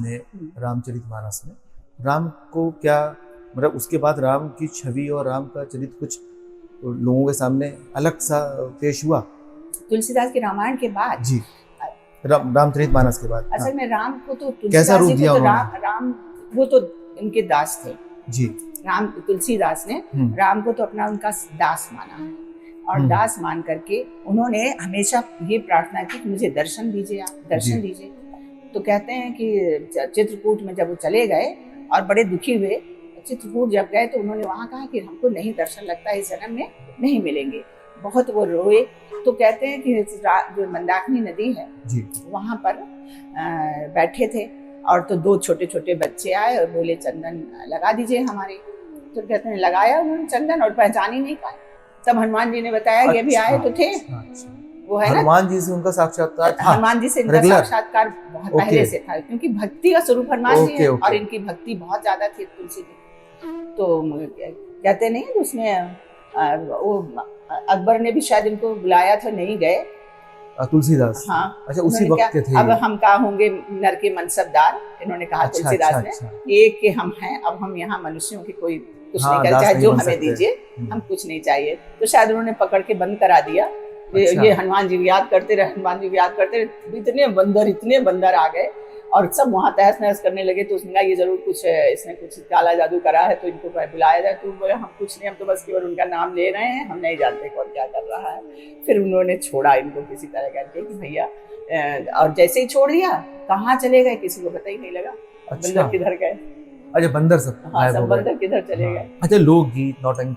ने रामचरितमानस में राम को क्या मतलब उसके बाद राम की छवि और राम का चरित्र कुछ लोगों के सामने अलग सा पेश हुआ। तुलसीदास के रामायण के बाद जी, रामचरितमानस के बाद। असल में राम को तो कैसा रूप तुलसीदास जी दिया को तो उन्होंने? राम वो तो इनके दास थे। जी, राम तुलसीदास ने राम को तो अपना उनका दास माना है और दास मान करके उन्होंने हमेशा ये प्रार्थना की कि मुझे दर्शन दीजिए, आप दर्शन दीजिए। तो कहते हैं कि चित्रकूट में जब वो चले गए और बड़े दुखी हुए, चित्रकूट जब गए तो उन्होंने वहाँ कहा कि हमको नहीं दर्शन लगता, इस जन्म में नहीं मिलेंगे। बहुत वो रोए। तो कहते हैं कि जो मंदाकिनी नदी है वहाँ पर बैठे थे और तो दो छोटे छोटे बच्चे आए और बोले चंदन लगा दीजिए हमारे। तो कहते हैं लगाया उन्होंने चंदन और पहचान ही नहीं पाए। तब हनुमान जी ने बताया ये भी आए तो थे। वो है ना, हनुमान जी से उनका साक्षात्कार था। हनुमान जी से इनका साक्षात्कार बहुत पहले से था, क्योंकि भक्ति का स्वरूप हनुमान जी है और इनकी भक्ति बहुत ज्यादा थी तुलसी जी। तो कहते नहीं उसने वो अकबर ने भी शायद इनको बुलाया था, नहीं गए तुलसीदास। हाँ, अच्छा, उसी वक्त के थे। अब हम कहा होंगे नर के मनसबदार, इन्होंने कहा तुलसीदास ने एक के हम हैं, अब हम यहाँ मनुष्यों की कोई कुछ नहीं कर, चाहे जो हमें दीजिए, हम कुछ नहीं चाहिए। तो शायद उन्होंने पकड़ के बंद करा दिया। ये हनुमान जी याद करते रहे, हनुमान जी याद करते रहे। इतने बंदर आ गए और सब वहाँ तहस नहस करने लगे। तो उसने कहा ये जरूर कुछ इसने कुछ काला जादू करा है, तो इनको बुलाया जाए। तो बोले हम कुछ नहीं, हम तो बस केवल उनका नाम ले रहे हैं, हम नहीं जानते कौन क्या कर रहा है। फिर उन्होंने छोड़ा इनको किसी तरह करके कि भैया, और जैसे ही छोड़ दिया कहाँ चले गए किसी को पता ही नहीं लगा। बंदर किधर गए? अच्छा, बंदर सब हाँ, सब बंदर किधर चले गए। अच्छा, लोकगीत, नौटंकी